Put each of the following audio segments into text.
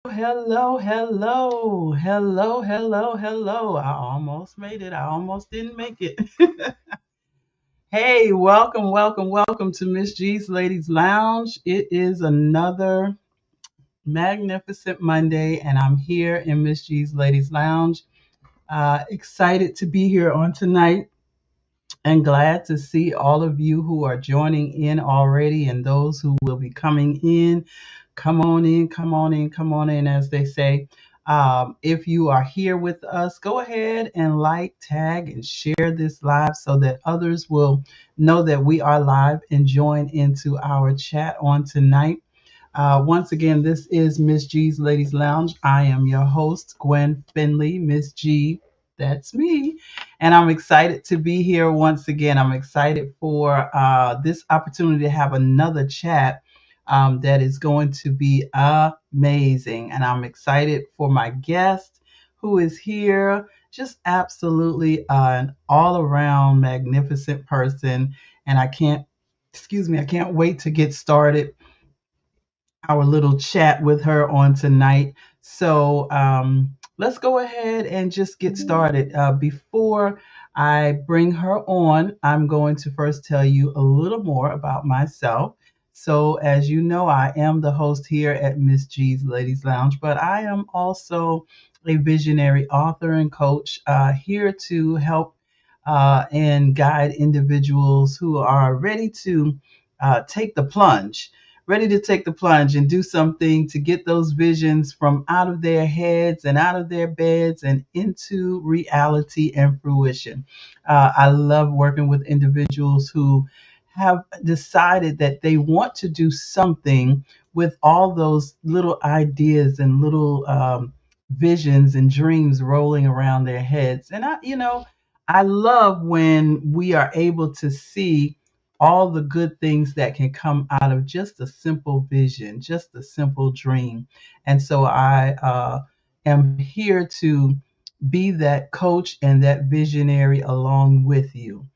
Hello, hello, hello, hello, hello. I almost made it. I almost didn't make it. Hey, welcome, welcome, welcome to Miss G's Ladies Lounge. It is another magnificent Monday, and I'm here in Miss G's Ladies Lounge. Excited to be here on tonight and glad to see all of you who are joining in already and those who will be coming in. Come on in, come on in, come on in, as they say. If you are here with us, go ahead and like, tag, and share this live so that others will know that we are live and join into our chat on tonight. Once again, this is Miss G's Ladies Lounge. I am your host, Gwen Finley, Miss G. That's me. And I'm excited to be here once again. I'm excited for this opportunity to have another chat that is going to be amazing. And I'm excited for my guest who is here. Just absolutely an all around magnificent person. And I can't wait to get started our little chat with her on tonight. So let's go ahead and just get started. Before I bring her on, I'm going to first tell you a little more about myself. So, as you know, I am the host here at Miss G's Ladies Lounge, but I am also a visionary author and coach here to help and guide individuals who are ready to take the plunge, ready to take the plunge and do something to get those visions from out of their heads and out of their beds and into reality and fruition. I love working with individuals who have decided that they want to do something with all those little ideas and little visions and dreams rolling around their heads. And I love when we are able to see all the good things that can come out of just a simple vision, just a simple dream. And so I am here to be that coach and that visionary along with you.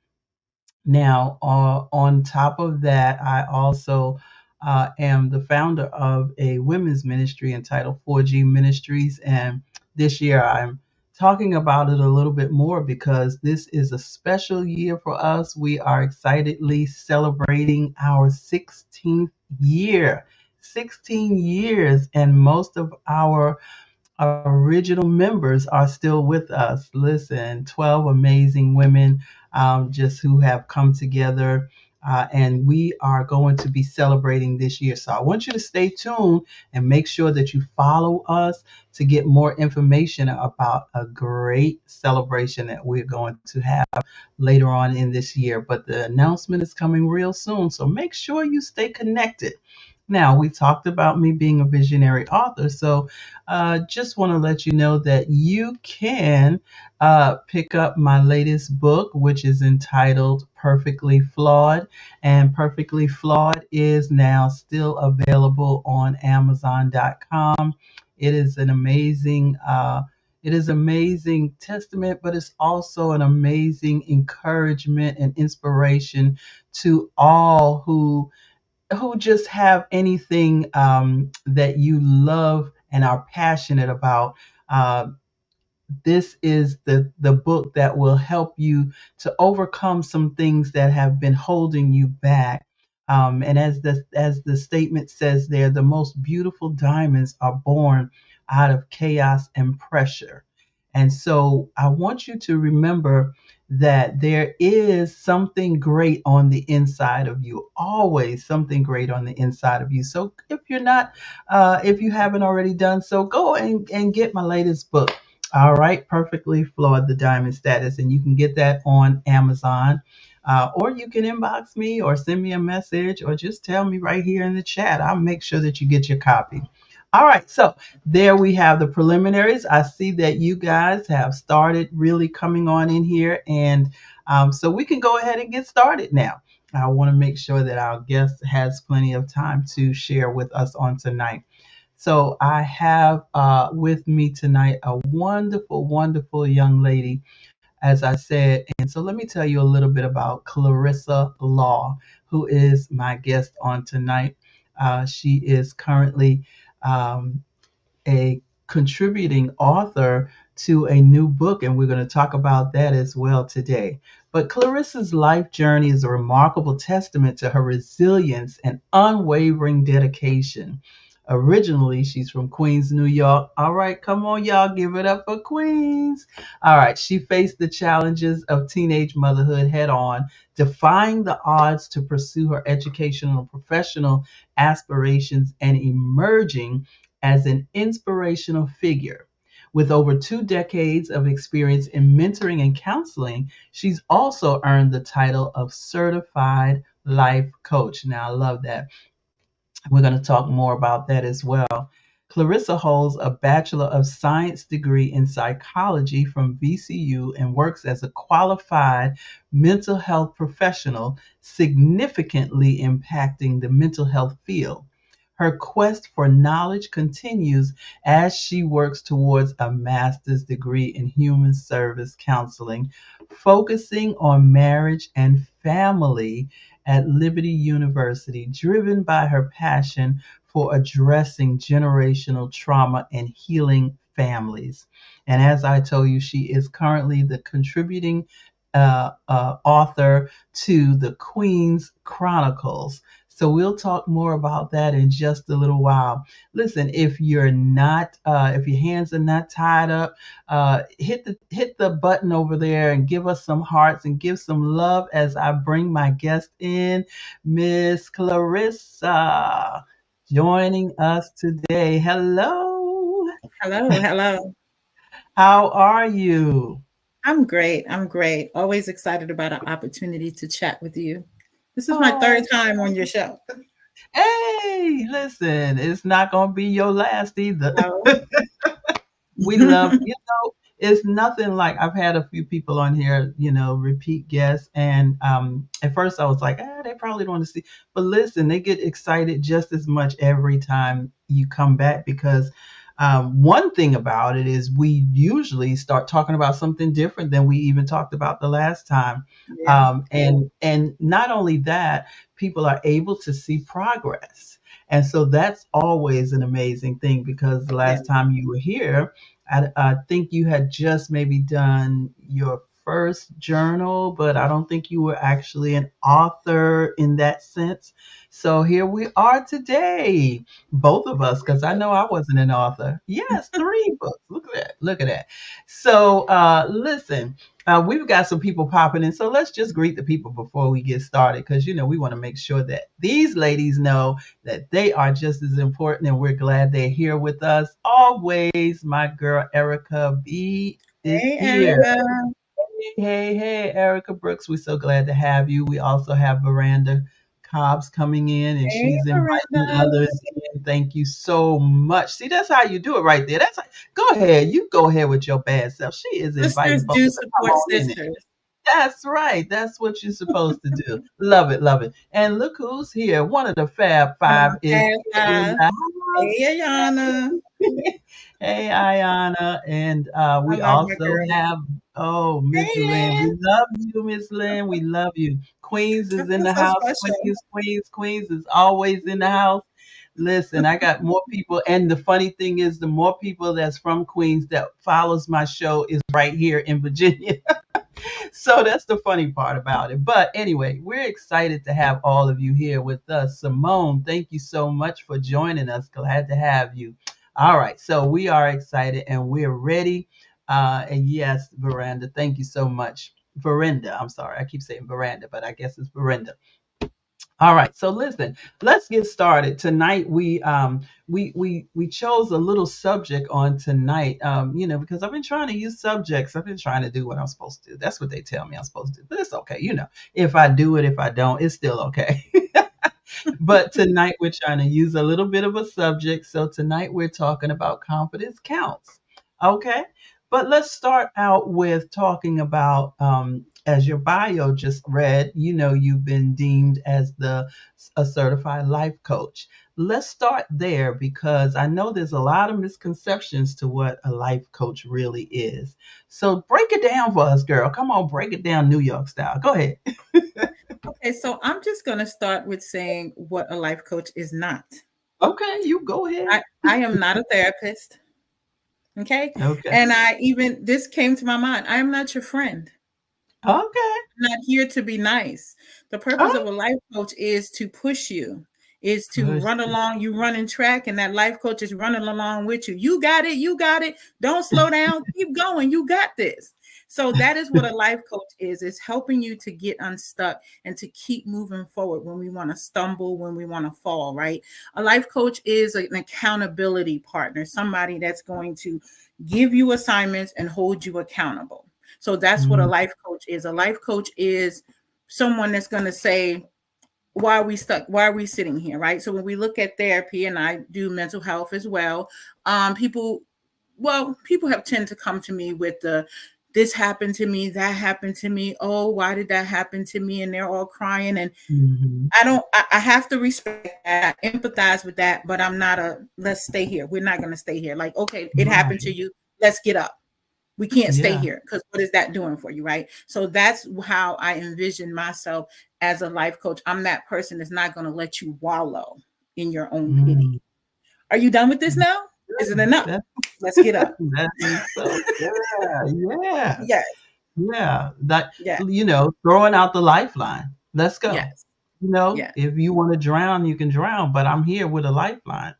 Now, on top of that, I also am the founder of a women's ministry entitled 4G Ministries. And this year I'm talking about it a little bit more because this is a special year for us. We are excitedly celebrating our 16th year. 16 years, and most of our original members are still with us. Listen, 12 amazing women just who have come together. And we are going to be celebrating this year. So I want you to stay tuned and make sure that you follow us to get more information about a great celebration that we're going to have later on in this year. But the announcement is coming real soon. So make sure you stay connected. Now, we talked about me being a visionary author, so just want to let you know that you can pick up my latest book, which is entitled Perfectly Flawed. And Perfectly Flawed is now still available on Amazon.com. It is an amazing testament, but it's also an amazing encouragement and inspiration to all who just have anything that you love and are passionate about. Uh, this is the book that will help you to overcome some things that have been holding you back. And as the statement says there, the most beautiful diamonds are born out of chaos and pressure. And so I want you to remember that there is something great on the inside of you, always something great on the inside of you. So if you haven't already done so, go and get my latest book. All right, Perfectly Flawed, the Diamond Status, and you can get that on Amazon. or you can inbox me or send me a message or just tell me right here in the chat. I'll make sure that you get your copy. All right, so there we have the preliminaries. I see that you guys have started really coming on in here, and so we can go ahead and get started now. I want to make sure that our guest has plenty of time to share with us on tonight. So I have with me tonight a wonderful, wonderful young lady, as I said. And so let me tell you a little bit about Clarissa Law, who is my guest on tonight. She is currently um, a contributing author to a new book, and we're going to talk about that as well today. But Clarissa's life journey is a remarkable testament to her resilience and unwavering dedication. Originally, she's from Queens, New York. All right, come on, y'all, give it up for Queens. All right, she faced the challenges of teenage motherhood head on, defying the odds to pursue her educational and professional aspirations and emerging as an inspirational figure. With over 2 decades of experience in mentoring and counseling, she's also earned the title of Certified Life Coach. Now, I love that. We're going to talk more about that as well. Clarissa holds a Bachelor of Science degree in psychology from VCU and works as a qualified mental health professional, significantly impacting the mental health field. Her quest for knowledge continues as she works towards a master's degree in human service counseling, focusing on marriage and family at Liberty University, driven by her passion for addressing generational trauma and healing families. And as I told you, she is currently the contributing author to the Queen's Chronicles. So we'll talk more about that in just a little while. Listen, if you're not, if your hands are not tied up, hit the button over there and give us some hearts and give some love as I bring my guest in, Miss Clarissa, joining us today. Hello. Hello, hello. How are you? I'm great. I'm great. Always excited about an opportunity to chat with you. This is my third Oh, time on your show. hey, listen, it's not going to be your last either. Hello. We love, it's nothing like I've had a few people on here, repeat guests. And at first I was like, they probably don't want to see. But listen, they get excited just as much every time you come back because one thing about it is we usually start talking about something different than we even talked about the last time. Yeah, And not only that, people are able to see progress. And so that's always an amazing thing because the yeah. last time you were here, I think you had just maybe done your first journal, but I don't think you were actually an author in that sense. So here we are today, both of us, because I know I wasn't an author. Yes, 3 books. Look at that. Look at that. So listen, we've got some people popping in. So let's just greet the people before we get started because, we want to make sure that these ladies know that they are just as important and we're glad they're here with us. Always, my girl Erica B is Hey, here. Erica. Hey, hey, Erica Brooks, we're so glad to have you. We also have Veranda Cobbs coming in and Hey, she's inviting Miranda. others in. Thank you so much. See, that's how you do it right there. Go ahead. You go ahead with your bad self. She is inviting Sisters folks do to come support on in. sisters. That's right. That's what you're supposed to do. Love it, love it. And look who's here. One of the Fab One of Five my is past here in lives. the house. Hey, Ayana. Hey, Ayana. And I we love my also girls. have, oh, Miss Hey, Lynn. Lynn. We love you, Miss Lynn. We love you. Queens I is in feel the so house. special. Queens is always in the house. Listen, I got more people. And the funny thing is, the more people that's from Queens that follows my show is right here in Virginia. So that's the funny part about it. But anyway, we're excited to have all of you here with us. Simone, thank you so much for joining us. Glad to have you. All right, so we are excited and we're ready. And yes, Veranda, thank you so much. Veranda, I'm sorry, I keep saying Veranda, but I guess it's Veranda. All right, so listen, let's get started. Tonight we chose a little subject on tonight. Because I've been trying to use subjects. I've been trying to do what I'm supposed to do. That's what they tell me I'm supposed to do. But it's okay, If I do it, if I don't, it's still okay. But tonight we're trying to use a little bit of a subject. So tonight we're talking about confidence counts. Okay. But let's start out with talking about, as your bio just read, you've been deemed as a certified life coach. Let's start there because I know there's a lot of misconceptions to what a life coach really is. So break it down for us, girl. Come on, break it down New York style. Go ahead. Okay, so I'm just going to start with saying what a life coach is not. Okay, you go ahead. I am not a therapist. Okay. Okay. And this came to my mind. I am not your friend. Okay. I'm not here to be nice. The purpose of Oh, a life coach is to push you, is to push. run along. You running track, and that life coach is running along with you. You got it. You got it. Don't slow down. Keep going. You got this. So that is what a life coach is. It's helping you to get unstuck and to keep moving forward when we want to stumble, when we want to fall, right? A life coach is an accountability partner, somebody that's going to give you assignments and hold you accountable. So that's what a Mm, life coach is. A life coach is someone that's going to say, why are we stuck? Why are we sitting here? Right. So when we look at therapy, and I do mental health as well, people have tended to come to me with this happened to me, that happened to me. Oh, why did that happen to me? And they're all crying. And mhm. I have to respect that, empathize with that, but I'm not let's stay here. We're not going to stay here. Like, okay, it happened to Right. you. Let's get up. We can't stay Yeah. here because what is that doing for you, right? So that's how I envision myself as a life coach. I'm that person that's not going to let you wallow in your own pity. Mm. Are you done with this now? Is it enough? That, Let's get up. that is so good. Yes. Yes, Yeah. That, yes, throwing out the lifeline. Let's go. yes, yes, If you want to drown, you can drown, but I'm here with a lifeline.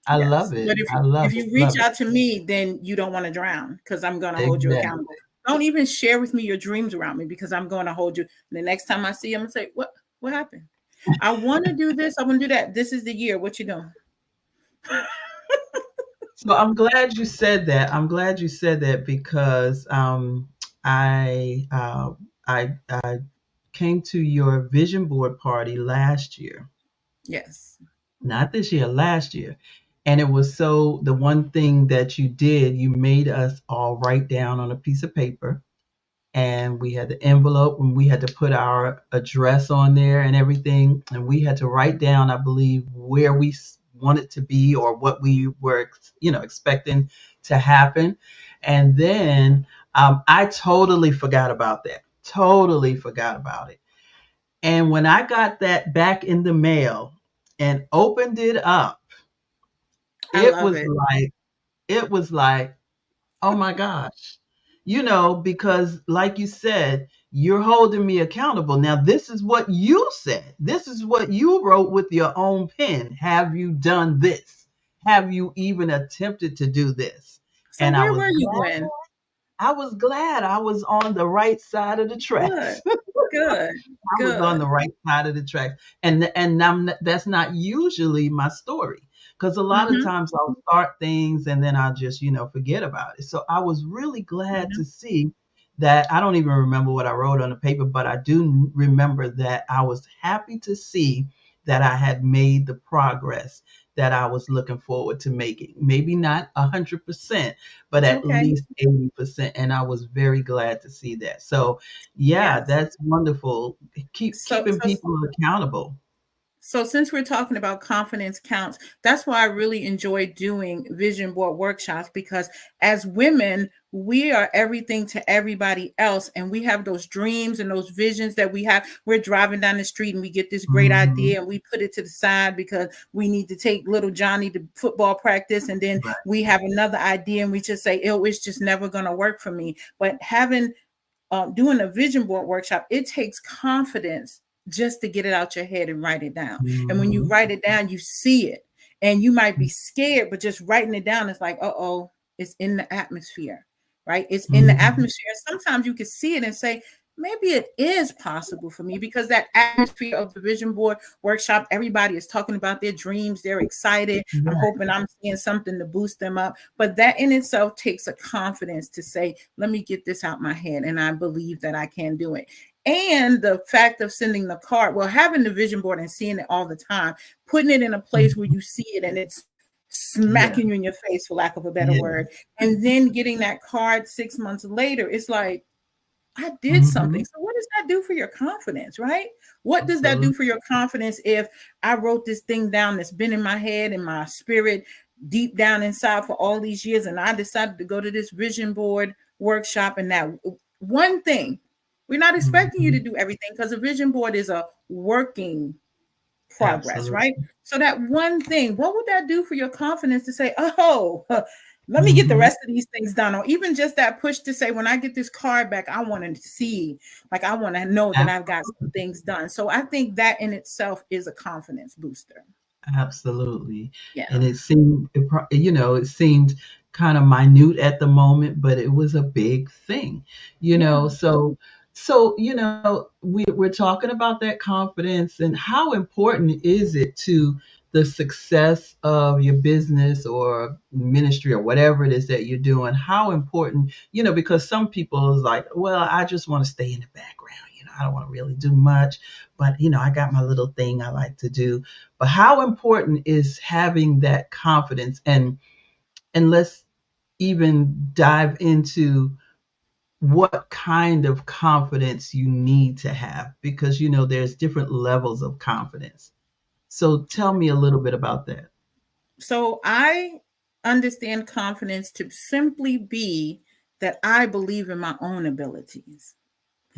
I yes. love it. But if I love if it. you reach Love it. out to me, then you don't want to drown because I'm going to hold you Exactly. accountable. Don't even share with me your dreams around me because I'm going to hold you. The next time I see you, I'm going to say, what happened? I want to do this. I want to do that. This is the year. What you doing? So I'm glad you said that. I'm glad you said that because I I came to your vision board party last year, Yes. not this year, last year. And it was so the one thing that you did, you made us all write down on a piece of paper, and we had the envelope and we had to put our address on there and everything. And we had to write down, I believe, where we wanted to be or what we were, expecting to happen. And then I totally forgot about that. Totally forgot about it. And when I got that back in the mail and opened it up, I it love was it. like, it was like, oh my gosh. Because like you said, you're holding me accountable. Now, this is what you said. This is what you wrote with your own pen. Have you done this? Have you even attempted to do this? So And where were you, Gwen? I was glad I was on the right side of the Good, tracks. good, I was on good. the right side of the tracks, that's not usually my story because a lot of Mm-hmm, times I'll start things and then I'll just forget about it. So I was really glad mm-hmm. to see that. I don't even remember what I wrote on the paper, but I do remember that I was happy to see that I had made the progress that I was looking forward to making. Maybe not 100%, but It's at okay. least 80%. And I was very glad to see that. So yeah, Yes. that's wonderful. So, Keeping so, people accountable. So since we're talking about confidence counts, that's why I really enjoy doing vision board workshops because as women, we are everything to everybody else. And we have those dreams and those visions that we have. We're driving down the street and we get this great Mhm. idea and we put it to the side because we need to take little Johnny to football practice. And then Right. we have another idea and we just say, oh, it's just never going to work for me. But doing a vision board workshop, it takes confidence just to get it out your head and write it down. And when you Mhm. write it down, you see it. And you might be scared, but just writing it down is like, oh, it's in the atmosphere, right? It's in the Mhm. atmosphere. Sometimes you can see it and say, maybe it is possible for me, because that atmosphere of the vision board workshop, everybody is talking about their dreams. They're excited. I'm Right. hoping I'm seeing something to boost them up. But that in itself takes a confidence to say, let me get this out my head. And I believe that I can do it. And the fact of sending the card, well, having the vision board and seeing it all the time, putting it in a place where Mhm. you see it and it's Yeah. smacking you in your face, for lack of a better Yeah. word. And then getting that card 6 months later, it's like, I did something. Hmm. So what does that do for your confidence, right? What does that do Absolutely. for your confidence if I wrote this thing down that's been in my head and my spirit deep down inside for all these years, and I decided to go to this vision board workshop, and that one thing, we're not expecting you to Hmm. do everything, because a vision board is a working progress, right? Absolutely. So that one thing, what would that do for your confidence to say, oh, let me get the Hmm. rest of these things done? Or even just that push to say, when I get this card back, I want to see, like, I want to know that I've got some things done. So I think that in itself is a confidence booster. Absolutely. Yeah. And it seemed, it seemed kind of minute at the moment, but it was a big thing, Yeah. we're talking about that confidence and how important is it to the success of your business or ministry or whatever it is that you're doing? How important, because some people is like, well, I just want to stay in the background. I don't want to really do much, but I got my little thing I like to do. But how important is having that confidence? And let's even dive into what kind of confidence you need to have, because there's different levels of confidence. So tell me a little bit about that. So I understand confidence to simply be that I believe in my own abilities.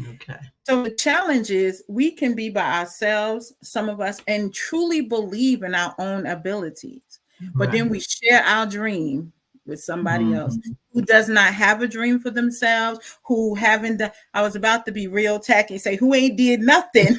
Okay. So the challenge is, we can be by ourselves, some of us, and truly believe in our own abilities. But then Right. we share our dream with somebody else Mhm. who does not have a dream for themselves, who haven't done, I was about to be real tacky and say, who ain't did nothing,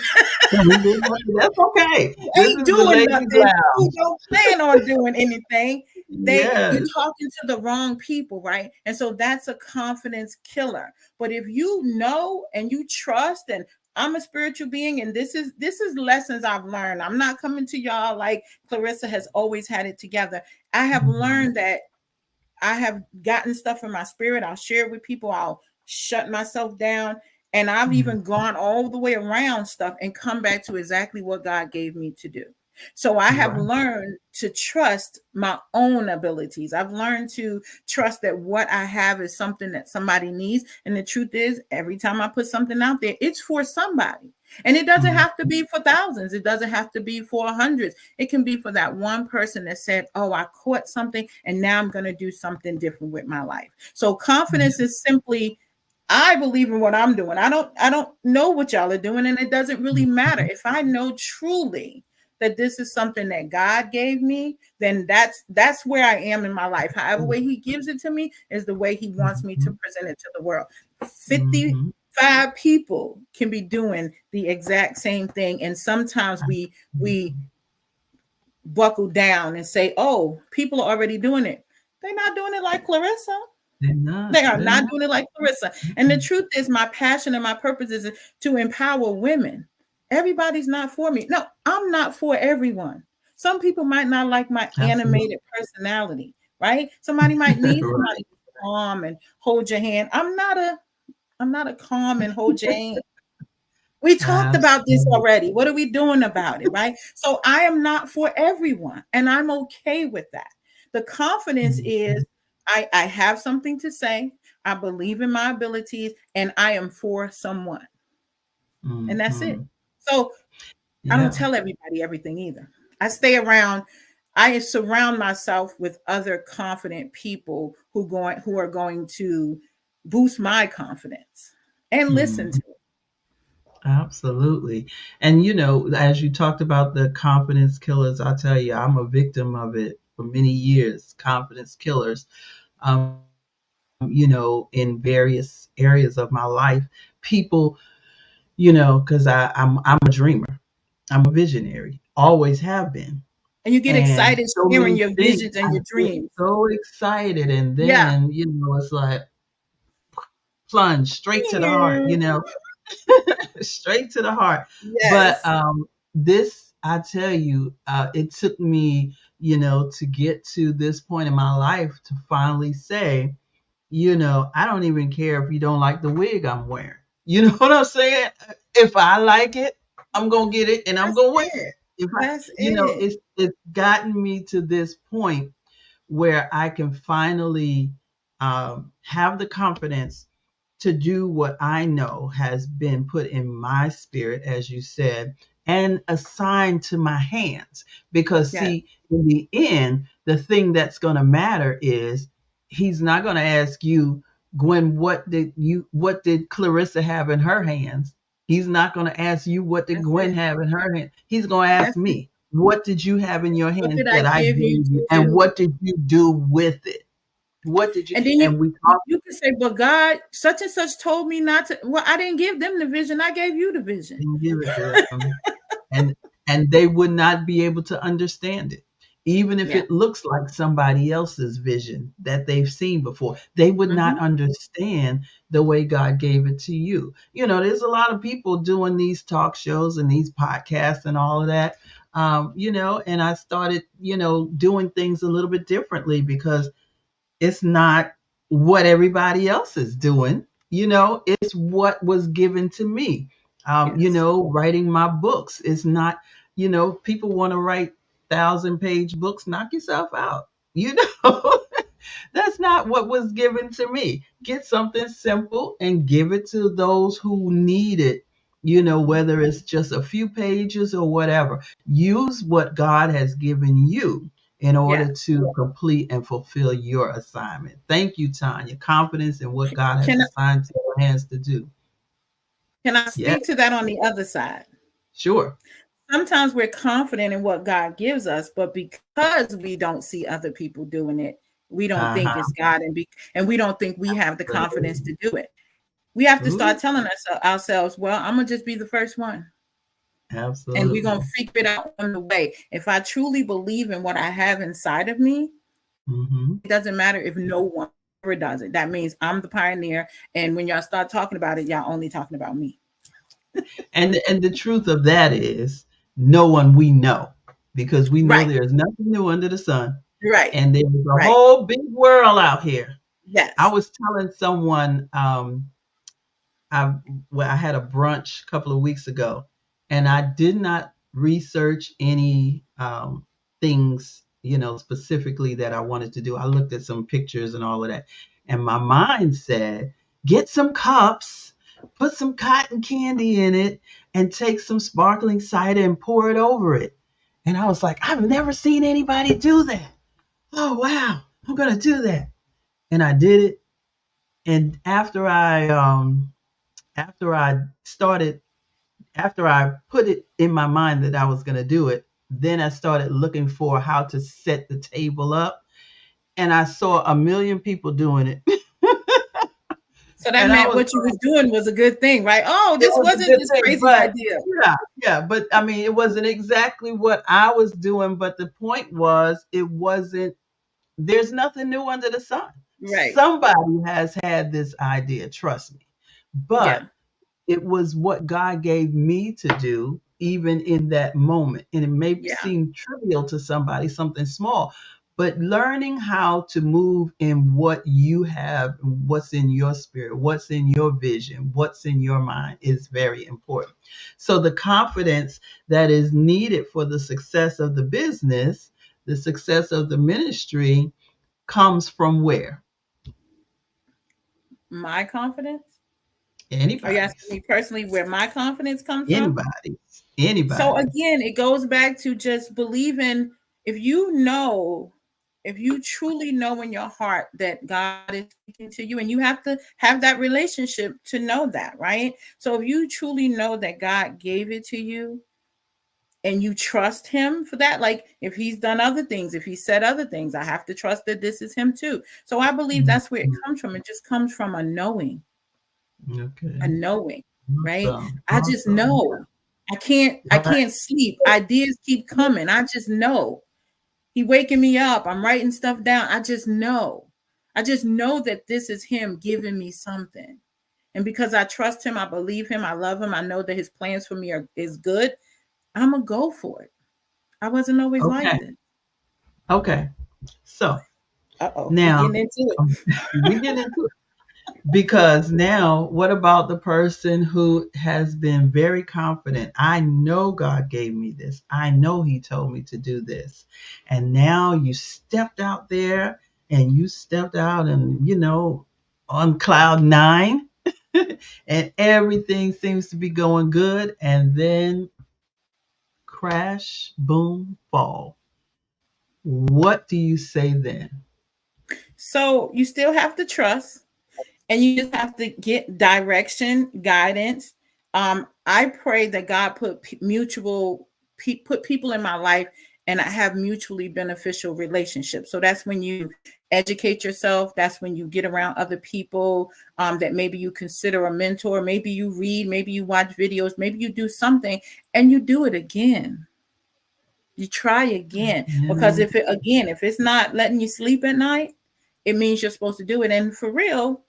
That's okay. This ain't is the doing ladies' nothing, who lounge. don't plan on doing anything. You're Yes. talking to the wrong people, right? And so that's a confidence killer. But if you know and you trust, and I'm a spiritual being, and this is lessons I've learned. I'm not coming to y'all like Clarissa has always had it together. I have Mhm. learned that I have gotten stuff in my spirit. I'll share it with people. I'll shut myself down. And I've Mhm. even gone all the way around stuff and come back to exactly what God gave me to do. So I have Right. learned to trust my own abilities. I've learned to trust that what I have is something that somebody needs. And the truth is, every time I put something out there, it's for somebody. And it doesn't Mhm. have to be for thousands. It doesn't have to be for hundreds. It can be for that one person that said, oh, I caught something and now I'm going to do something different with my life. So confidence is simply, I believe in what I'm doing. I don't know what y'all are doing, and it doesn't really matter. Mhm. If I know truly that this is something that God gave me, then that's where I am in my life. However way he gives it to me is the way he wants me to Mhm. present it to the world. Mhm. 55 people can be doing the exact same thing, and sometimes we Mhm. buckle down and say, oh, people are already doing it. They're not doing it like Clarissa. They're not. They are They're not not. doing it like Clarissa. And the Mhm. truth is, my passion and my purpose is to empower women. Everybody's not for me. No, I'm not for everyone. Some people might not like my Absolutely. animated personality, right? Somebody might need Right. somebody to calm and hold your hand. I'm not a calm and hold your hand. We talked about this Absolutely. already. What are we doing about it, right? So I am not for everyone, and I'm okay with that. The confidence is, Mhm. I have something to say, I believe in my abilities, and I am for someone. And that's it. Mhm. So I don't Yeah. tell everybody everything either. I stay around, I surround myself with other confident people who are going to boost my confidence and listen to Mhm. it. Absolutely. And as you talked about the confidence killers, I tell you, I'm a victim of it for many years. Confidence killers, in various areas of my life. People, because I'm a dreamer. I'm a visionary. Always have been. And you get And excited so sharing many your things, visions I and your get dreams. so excited, and Yeah. then, it's like plunge straight to the heart. straight to the heart. But Yes. this, I tell you, it took me, to get to this point in my life to finally say, I don't even care if you don't like the wig I'm wearing. You know what I'm saying? If I like it, I'm gonna get it and I'm That's gonna wear it. it. If I, That's it. it's gotten me to this point where I can finally have the confidence to do what I know has been put in my spirit, as you said, and assigned to my hands. Because, Yes. see, in the end, the thing that's going to matter is he's not going to ask you, Gwen, what did Clarissa have in her hands? He's not going to ask you, what did That's Gwen it. have in her hand? He's going to ask That's it. me, what did you have in your What hands did I that I give you gave you? to And do? what did you do with it? What did you, And then and we talked. you can say, but God, such and such told me not to. Well, I didn't give them the vision. I gave you the vision. And give it to them. and and they would not be able to understand it, even if Yeah. it looks like somebody else's vision that they've seen before. They would not Mm-hmm. understand the way God gave it to you. There's a lot of people doing these talk shows and these podcasts and all of that. And I started doing things a little bit differently because it's not what everybody else is doing. It's what was given to me. Yes. Writing my books is not, people want to write 1,000-page books. Knock yourself out. That's not what was given to me. Get something simple and give it to those who need it, whether it's just a few pages or whatever. Use what God has given you in Yeah. order to complete and fulfill your assignment. Thank you, Tanya. Confidence in what God has Can assigned to your hands to do. can I Yeah, speak to that on the other side? sure. Sometimes we're confident in what God gives us, but because we don't see other people doing it, we don't think Uh-huh. it's God, and we don't think we have the confidence to do it. We have to Ooh, start telling ourselves, well, I'm gonna just be the first one. And we're absolutely. gonna figure it out on the way. If I truly believe in what I have inside of me, Hmm. it doesn't matter if no one ever does it. That means I'm the pioneer. And when y'all start talking about it, y'all only talking about me. And the truth of that is, no one we know, because we know Right, there is nothing new under the sun, right, and there's a right. whole big world out here. I Yes. was telling someone, I I had a brunch a couple of weeks ago, and I did not research any things, specifically that I wanted to do. I looked at some pictures and all of that, and my mind said, "Get some cups, put some cotton candy in it, and take some sparkling cider and pour it over it." And I was like, "I've never seen anybody do that. Oh wow, I'm gonna do that." And I did it. And after I started, after I put it in my mind that I was going to do it, then I started looking for how to set the table up. And I saw a million people doing it. So that And I meant was, what you was doing was a good thing, right? Oh, it this was a wasn't good this thing, crazy but idea. yeah, but I mean, it wasn't exactly what I was doing. But the point was, it wasn't, there's nothing new under the sun. Right. Somebody has had this idea, trust me. Yeah. But it was what God gave me to do, even in that moment. And it may Yeah. seem trivial to somebody, something small, but learning how to move in what you have, what's in your spirit, what's in your vision, what's in your mind is very important. So the confidence that is needed for the success of the business, the success of the ministry comes from where? My confidence? Are you asking Anybody's. me personally where my confidence comes from? Anybody's. So Anybody's. again, it goes back to just believing. If you know, if you truly know in your heart that God is speaking to you, and you have to have that relationship to know that, right? So if you truly know that God gave it to you and you trust him for that, like if he's done other things, if he said other things, I have to trust that this is him too. So I believe that's where it Mhm. comes from. It just comes from a Okay. knowing, right? Awesome. I just Awesome. know. I Right. can't sleep. Ideas keep coming. I just know. He waking me up. I'm writing stuff down. I just know. I just know that this is him giving me something. And because I trust him, I believe him, I love him, I know that his plans for me is good, I'm going to go for it. I wasn't always like Okay. this. Okay. So Uh-oh, we now getting into it. we get into it. Because now, what about the person who has been very confident? I know God gave me this. I know He told me to do this. And now you stepped out there and you stepped out and, on cloud nine and everything seems to be going good. And then crash, boom, fall. What do you say then? So you still have to trust, and you just have to get direction, guidance. I pray that God put put people in my life, and I have mutually beneficial relationships. So that's when you educate yourself. That's when you get around other people that maybe you consider a mentor. Maybe you read, maybe you watch videos, maybe you do something, and you do it again. You try again, because Yeah. if it's not letting you sleep at night, it means you're supposed to do it. And for real,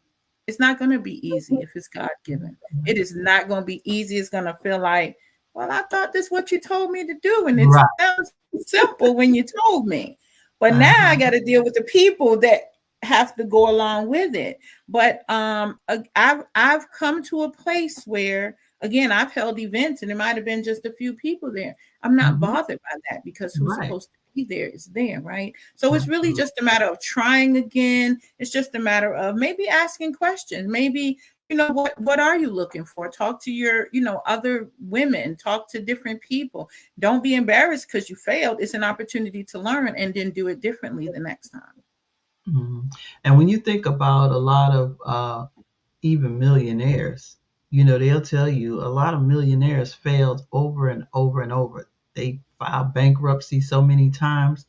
it's not going to be easy if it's God given. It is not going to be easy. It's going to feel like, well, I thought this is what you told me to do, and it Right. sounds simple when you told me. But now I Uh-huh. got to deal with the people that have to go along with it. But I've come to a place where, again, I've held events and it might have been just a few people there. I'm not Mhm. bothered by that, because who's Right. supposed to be there is there, right? So it's really Absolutely. just a matter of trying again. It's just a matter of maybe asking questions. Maybe, what are you looking for? Talk to your, other women, talk to different people. Don't be embarrassed because you failed. It's an opportunity to learn and then do it differently the next time. Mhm. And when you think about a lot of even millionaires, they'll tell you a lot of millionaires failed over and over and over. They filed bankruptcy so many times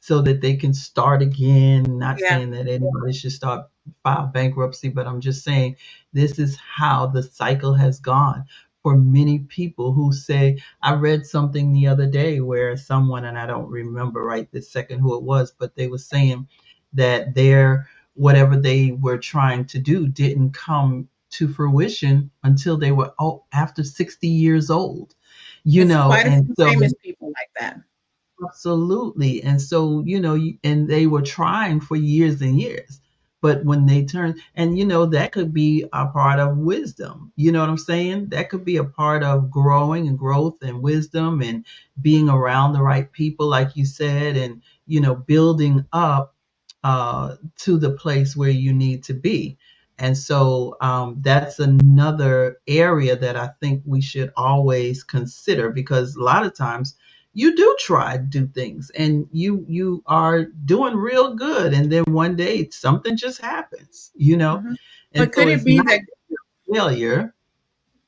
so that they can start again. Not Yeah. saying that anybody should start file bankruptcy, but I'm just saying this is how the cycle has gone for many people who say, I read something the other day where someone, and I don't remember right this second who it was, but they were saying that their whatever they were trying to do didn't come to fruition until they were after 60 years old, It's quite a and few so famous people like that. absolutely. And so, and they were trying for years and years. But when they turn, and that could be a part of wisdom. You know what I'm saying? That could be a part of growing and growth and wisdom and being around the right people, like you said, and, building up to the place where you need to be. And so that's another area that I think we should always consider, because a lot of times you do try to do things and you are doing real good, and then one day something just happens, Mhm. and But so it's not failure.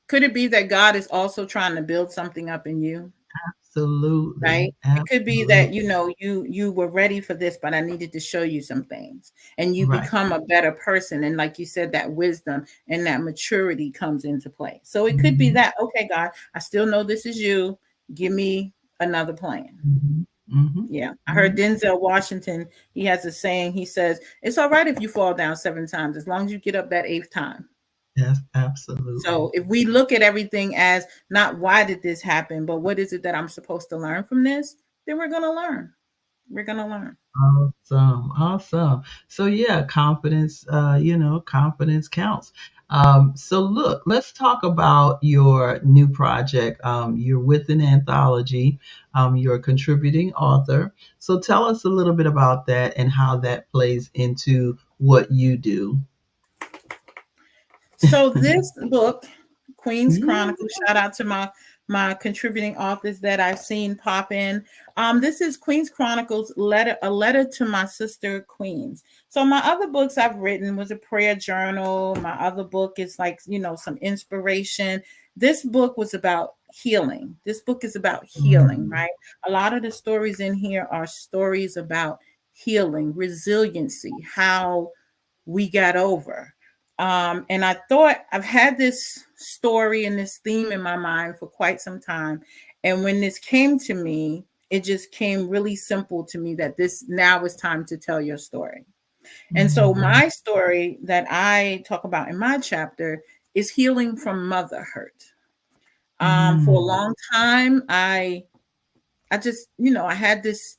could it be that God is also trying to build something up in you? Absolutely. Right? It could be Absolutely. that, you were ready for this, but I needed to show you some things, and you Right. become a better person. And like you said, that wisdom and that maturity comes into play. So it could be Mhm. that, okay, God, I still know this is you. Give me another plan. Mhm. Mhm. Yeah. I heard Mhm. Denzel Washington, he has a saying. He says, it's all right if you fall down 7 times, as long as you get up that eighth time. Yes, absolutely. So if we look at everything as not why did this happen, but what is it that I'm supposed to learn from this, then we're going to learn. We're going to learn. Awesome. Awesome. So yeah, confidence, confidence counts. So look, let's talk about your new project. You're with an anthology. You're a contributing author. So tell us a little bit about that and how that plays into what you do. So this book, Queen's Yeah. Chronicles, shout out to my contributing authors that I've seen pop in. This is Queen's Chronicles, a letter to my sister Queens. So my other books I've written was a prayer journal. My other book is like, some inspiration. This book was about healing. This book is about healing, Mhm. right? A lot of the stories in here are stories about healing, resiliency, how we got over. And I thought I've had this story and this theme in my mind for quite some time. And when this came to me, it just came really simple to me that this now is time to tell your story. And so Mhm. my story that I talk about in my chapter is healing from motherhood. For a Mm. long time, I just, I had this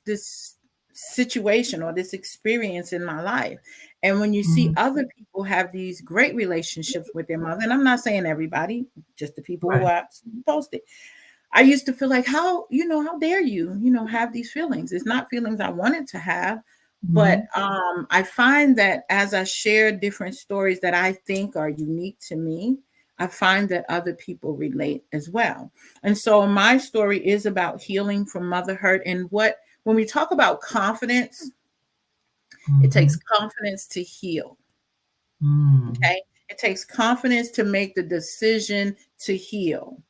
situation or this experience in my life. And when you see Mm. other people have these great relationships with their mother, and I'm not saying everybody, just the people who Right. are posted, I used to feel like, how dare you, have these feelings? It's not feelings I wanted to have. But Mhm. I find that as I share different stories that I think are unique to me, I find that other people relate as well. And so my story is about healing from motherhood. And when we talk about confidence, it takes Mhm. confidence to heal. Mm. Okay. It takes confidence to make the decision to heal.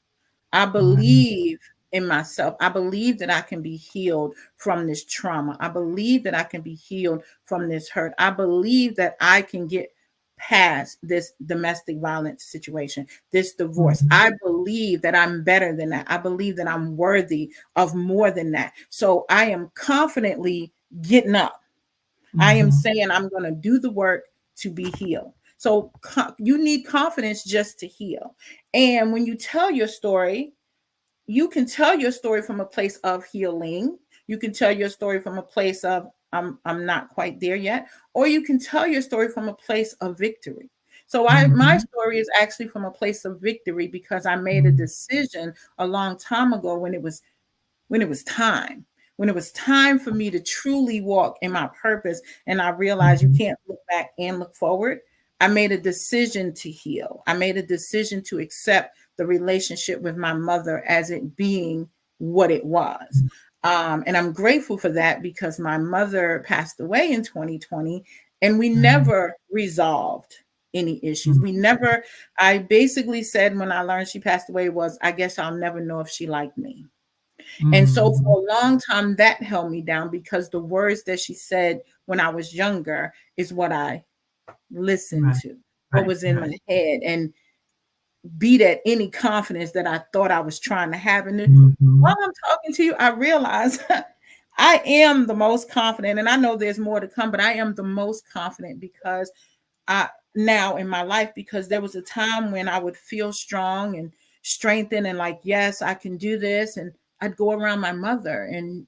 I Right. believe in myself. I believe that I can be healed from this trauma. I believe that I can be healed from this hurt. I believe that I can get past this domestic violence situation, this divorce. Mhm. I believe that I'm better than that. I believe that I'm worthy of more than that. So I am confidently getting up. I am Mhm. saying I'm going to do the work to be healed. So you need confidence just to heal. And when you tell your story, you can tell your story from a place of healing. You can tell your story from a place of I'm not quite there yet, or you can tell your story from a place of victory. So my Mhm. story is actually from a place of victory because I made a Mhm. decision a long time ago when it was time, when it was time for me to truly walk in my purpose. And I realized you Mhm. can't look back and look forward. I made a decision to heal. I made a decision to accept the relationship with my mother as it being what it was. And I'm grateful for that because my mother passed away in 2020 and we Mhm. never resolved any issues. Mhm. We never, I basically said when I learned she passed away was, I guess I'll never know if she liked me. And so Mhm. for a long time, that held me down because the words that she said when I was younger is what I listened Right. to, what Right. was in Right. my head, and beat at any confidence that I thought I was trying to have. And then while Mhm. I'm talking to you, I realize I am the most confident, and I know there's more to come, but I am the most confident because I now in my life, because there was a time when I would feel strong and strengthened and like, yes, I can do this. And I'd go around my mother and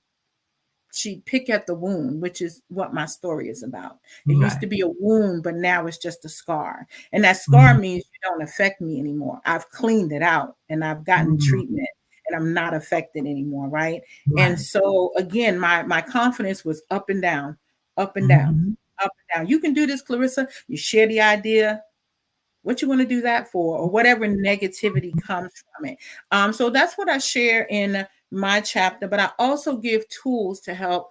she'd pick at the wound, which is what my story is about. It used Right. to be a wound, but now it's just a scar. And that scar Mhm. means you don't affect me anymore. I've cleaned it out and I've gotten Mhm. treatment and I'm not affected anymore, right? And Right. so again, my confidence was up and down, up and down, Mhm. up and down. You can do this, Clarissa. You share the idea, what you want to do that for, or whatever negativity comes from it. So that's what I share in my chapter, but I also give tools to help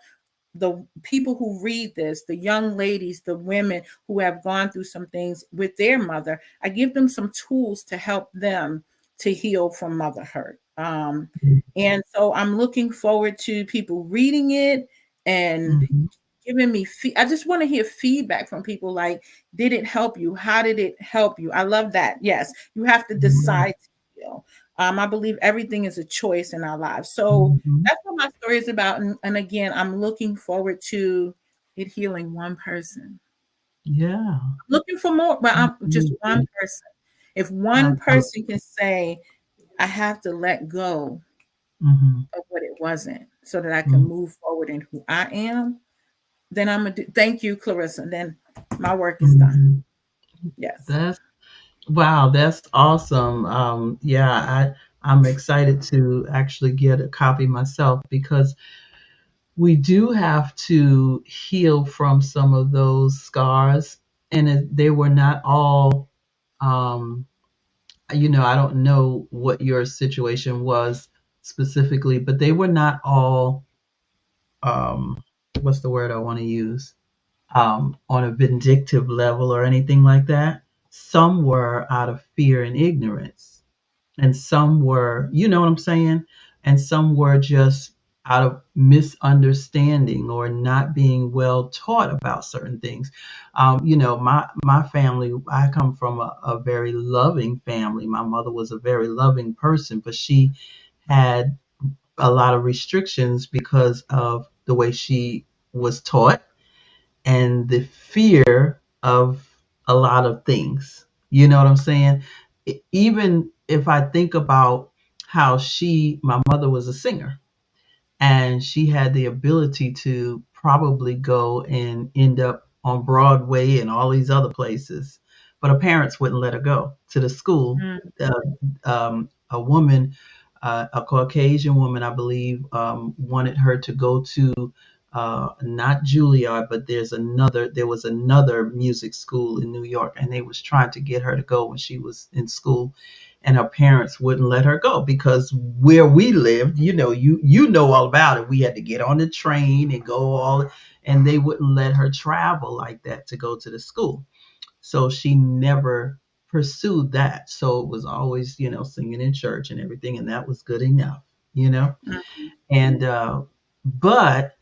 the people who read this, the young ladies, the women who have gone through some things with their mother. I give them some tools to help them to heal from motherhood. And so I'm looking forward to people reading it and Mhm. giving me I just want to hear feedback from people like, did it help you? How did it help you? I love that. Yes, you have to Yeah. decide to heal. I believe everything is a choice in our lives. So Mhm. that's what my story is about. And again, I'm looking forward to it healing one person. Yeah. Looking for more, but I'm just one Absolutely. person. If one person Absolutely. can say, I have to let go Mhm. of what it wasn't so that I can Mhm. move forward in who I am, then I'm gonna do. Thank you, Clarissa. Then my work is done. Mhm. Yes. That's wow. That's awesome. Yeah, I'm excited to actually get a copy myself because we do have to heal from some of those scars, and they were not all. Um, I don't know what your situation was specifically, but they were not all. Um, what's the word I want to use? On a vindictive level or anything like that. Some were out of fear and ignorance, and some were, you know what I'm saying? And some were just out of misunderstanding or not being well taught about certain things. My family, I come from a very loving family. My mother was a very loving person, but she had a lot of restrictions because of the way she was taught and the fear of a lot of things. You know what I'm saying? even if I think about how my mother was a singer, and she had the ability to probably go and end up on Broadway and all these other places, but her parents wouldn't let her go to the school. A woman, a Caucasian woman, I believe, wanted her to go to not Juilliard, but there was another music school in New York, and they was trying to get her to go when she was in school, and her parents wouldn't let her go because where we lived, you know all about it. We had to get on the train and go all, and they wouldn't let her travel like that to go to the school. So she never pursued that. So it was always, singing in church and everything, and that was good enough, you know. And but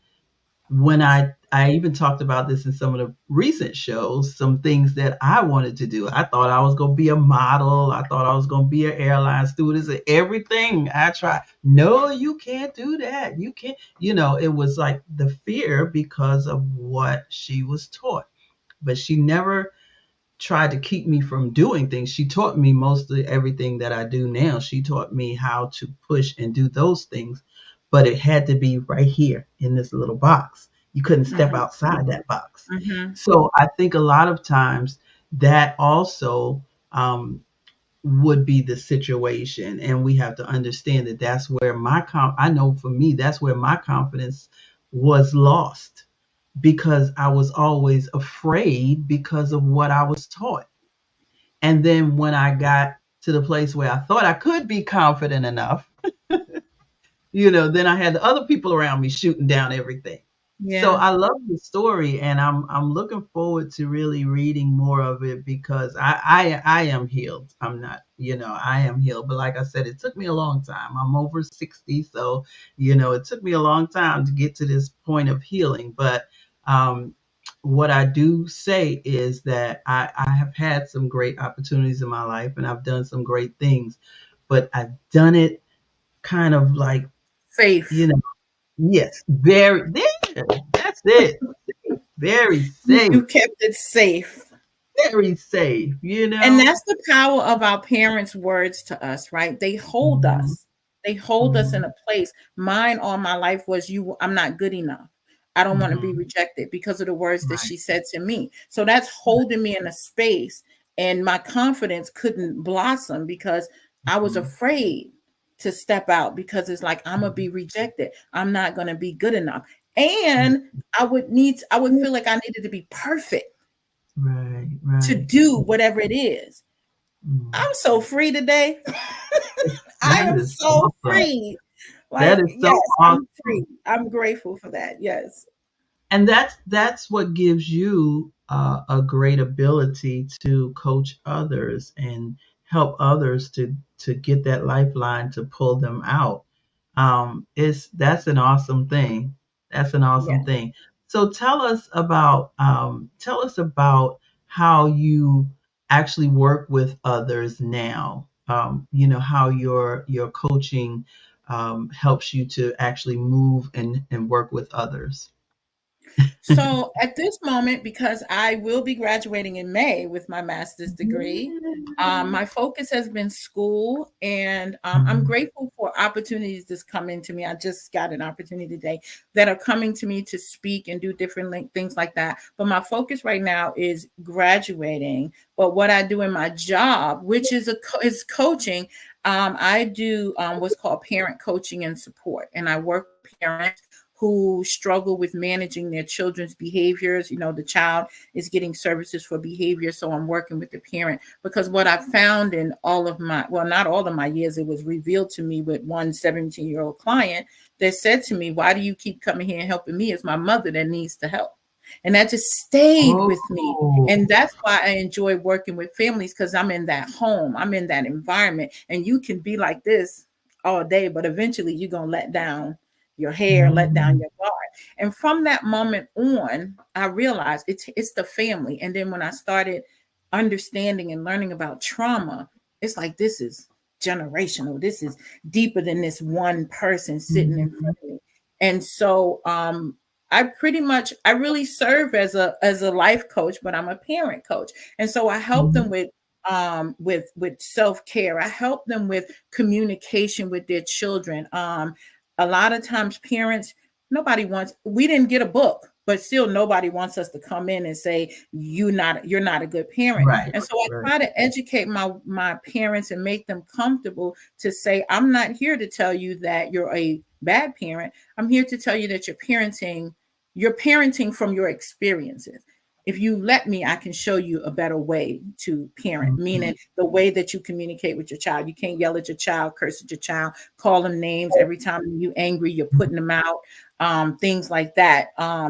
when I even talked about this in some of the recent shows, some things that I wanted to do. I thought I was going to be a model. I thought I was going to be an airline stewardess and everything I tried. No, you can't do that. You can't, it was like the fear because of what she was taught. But she never tried to keep me from doing things. She taught me mostly everything that I do now. She taught me how to push and do those things, but it had to be right here in this little box. You couldn't step outside that box. So I think a lot of times that also would be the situation, and we have to understand that that's where I know for me, that's where my confidence was lost, because I was always afraid because of what I was taught. And then when I got to the place where I thought I could be confident enough, then I had the other people around me shooting down everything. So I love the story, and I'm looking forward to really reading more of it, because I am healed. I'm not, I am healed. But like I said, it took me a long time. I'm over 60, so it took me a long time to get to this point of healing. But what I do say is that I have had some great opportunities in my life, and I've done some great things, but I've done it kind of like, Safe. Yes, very there. That's it. Very safe. You kept it safe. Very safe, And that's the power of our parents' words to us, right? They hold us. They hold us in a place. Mine all my life was, I'm not good enough. I don't want to be rejected, because of the words that she said to me. So that's holding me in a space, and my confidence couldn't blossom because I was afraid to step out, because it's like, I'm gonna be rejected. I'm not gonna be good enough. And I would feel like I needed to be perfect to do whatever it is. I'm so free today. I am so free. That is so awesome. I'm free. I'm grateful for that. Yes. And that's what gives you a great ability to coach others and help others to get that lifeline to pull them out. That's an awesome thing. That's an awesome thing. So tell us about how you actually work with others now. How your coaching helps you to actually move and work with others. So at this moment, because I will be graduating in May with my master's degree, my focus has been school, and I'm grateful for opportunities that's come into me. I just got an opportunity today that are coming to me to speak and do different things like that. But my focus right now is graduating. But what I do in my job, which is is coaching, I do what's called parent coaching and support, and I work with parents who struggle with managing their children's behaviors. The child is getting services for behavior. So I'm working with the parent, because what I found in all of my, well, not all of my years, it was revealed to me with one 17-year-old client that said to me, why do you keep coming here and helping me? It's my mother that needs the help. And that just stayed with me. And that's why I enjoy working with families, because I'm in that home. I'm in that environment. And you can be like this all day, but eventually you're going to let down your hair, let down your guard. And from that moment on, I realized it's the family. And then when I started understanding and learning about trauma, it's like, this is generational. This is deeper than this one person sitting in front of me. And so I really serve as a life coach, but I'm a parent coach. And so I help them with with self-care. I help them with communication with their children. A lot of times parents, we didn't get a book, but still nobody wants us to come in and say you're not a good parent. Right. And so I Right. try to educate my parents and make them comfortable to say, I'm not here to tell you that you're a bad parent. I'm here to tell you that you're parenting from your experiences. If you let me, I can show you a better way to parent, Mhm. meaning the way that you communicate with your child. You can't yell at your child, curse at your child, call them names every time you angry, you're putting them out, things like that.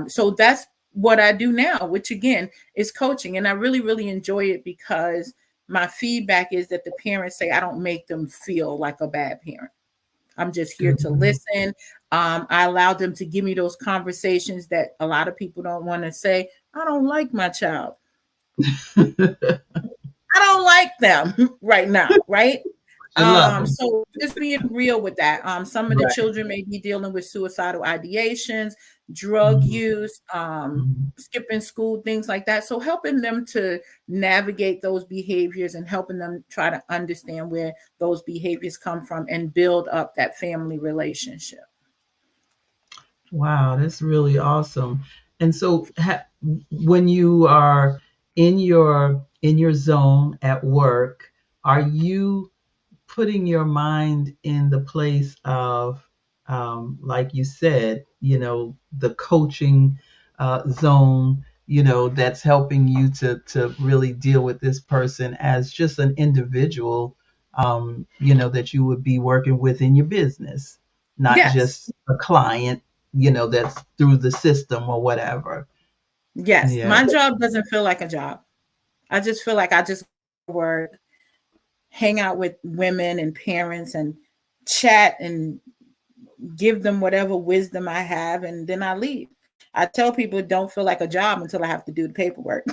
So that's what I do now, which again is coaching. And I really, really enjoy it because my feedback is that the parents say I don't make them feel like a bad parent. I'm just here to Good. listen. I allowed them to give me those conversations that a lot of people don't want to say. I don't like my child. I don't like them right now, right? I love them. So just being real with that. Some of the Right. children may be dealing with suicidal ideations, drug Mhm. use, Mhm. skipping school, things like that. So helping them to navigate those behaviors and helping them try to understand where those behaviors come from and build up that family relationship. Wow, that's really awesome. And so, when you are in your zone at work, are you putting your mind in the place of, like you said, the coaching zone, that's helping you to really deal with this person as just an individual, that you would be working with in your business, not Yes. just a client, that's through the system or whatever. Yes. Yeah. My job doesn't feel like a job. I just feel like I just work, hang out with women and parents and chat and give them whatever wisdom I have, and then I leave. I tell people it don't feel like a job until I have to do the paperwork.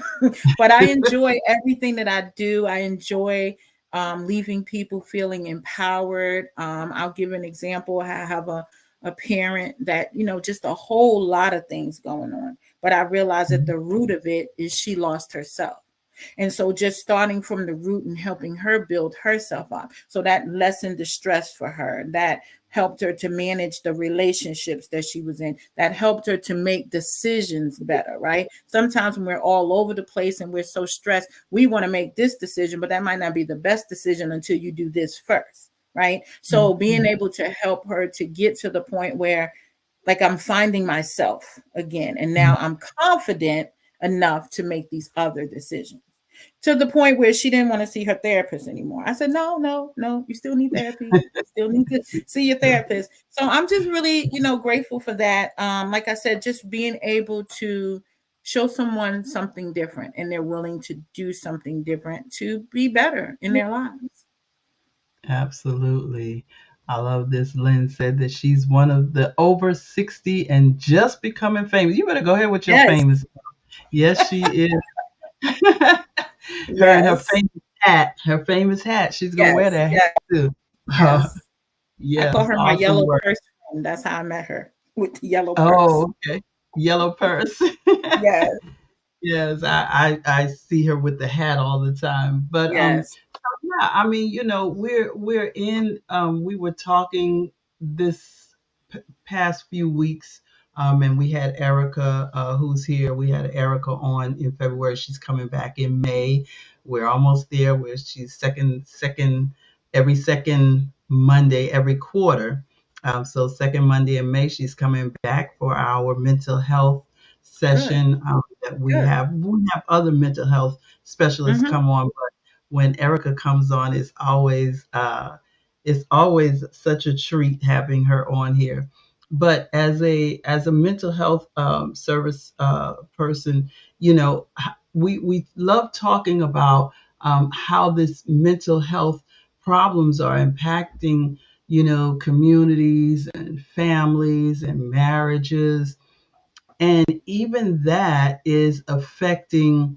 But I enjoy everything that I do. I enjoy leaving people feeling empowered. I'll give an example. I have a parent that, just a whole lot of things going on. But I realize that the root of it is she lost herself. And so just starting from the root and helping her build herself up. So that lessened the stress for her. That helped her to manage the relationships that she was in. That helped her to make decisions better, right? Sometimes when we're all over the place and we're so stressed, we want to make this decision, but that might not be the best decision until you do this first, right? So being able to help her to get to the point where, like, I'm finding myself again, and now I'm confident enough to make these other decisions, to the point where she didn't want to see her therapist anymore. I said, no, no, no, you still need therapy. You still need to see your therapist. So I'm just really, grateful for that. Like I said, just being able to show someone something different and they're willing to do something different to be better in their lives. Absolutely. I love this. Lynn said that she's one of the over 60 and just becoming famous. You better go ahead with your Yes, famous. Yes, she is. Her and her yes, famous hat. Her famous hat. She's gonna wear yes, that hat yes, too. yes. I call Yes, her my awesome yellow work. purse friend. That's how I met her, with the yellow purse. Oh, okay. Yellow purse. Yes, Yes, I see her with the hat all the time. But yes. yeah, I mean, we're in we were talking this past few weeks, and we had Erica, who's here. We had Erica on in February. She's coming back in May. We're almost there, where she's every second Monday every quarter. So second Monday in May, she's coming back for our mental health Good, session that we good. have. We have other mental health specialists Hmm. come on, but when Erica comes on, it's always such a treat having her on here. But as a mental health service person, we love talking about how this mental health problems are impacting communities and families and marriages, and even that is affecting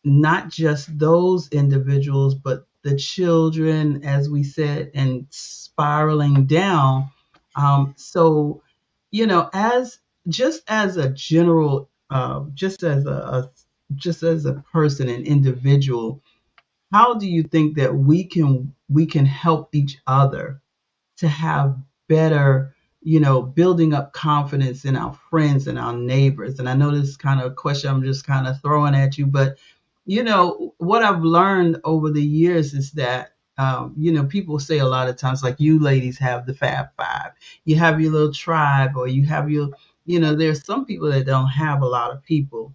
not just those individuals, but the children, as we said, and spiraling down. So, as just as a general, just as a person, an individual, how do you think that we can help each other to have better, building up confidence in our friends and our neighbors? And I know this is kind of a question I'm just kind of throwing at you, but what I've learned over the years is that, people say a lot of times, like, you ladies have the Fab Five, you have your little tribe, or you have your, there's some people that don't have a lot of people.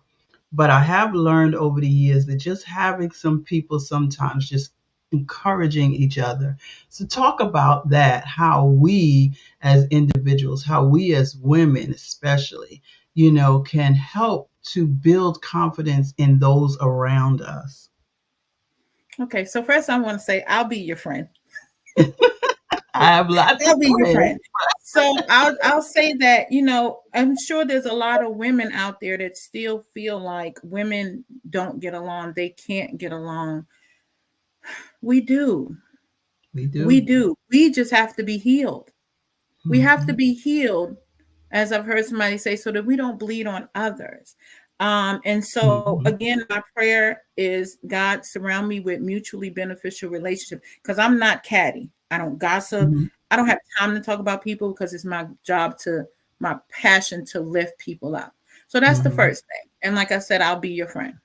But I have learned over the years that just having some people sometimes, just encouraging each other. So talk about that, how we as individuals, how we as women especially, can help to build confidence in those around us. Okay, so first I want to say I'll be your friend. I have lots I'll of be your friends. friend. So I'll say that, I'm sure there's a lot of women out there that still feel like women don't get along, they can't get along. We do. We We do. do. We just have to be healed. We have to Mhm. be healed, as I've heard somebody say, so that we don't bleed on others. And so Mhm. again, my prayer is, God, surround me with mutually beneficial relationships, because I'm not catty. I don't gossip. Mhm. I don't have time to talk about people, because it's my job my passion to lift people up. So that's the Mhm. first thing. And like I said, I'll be your friend.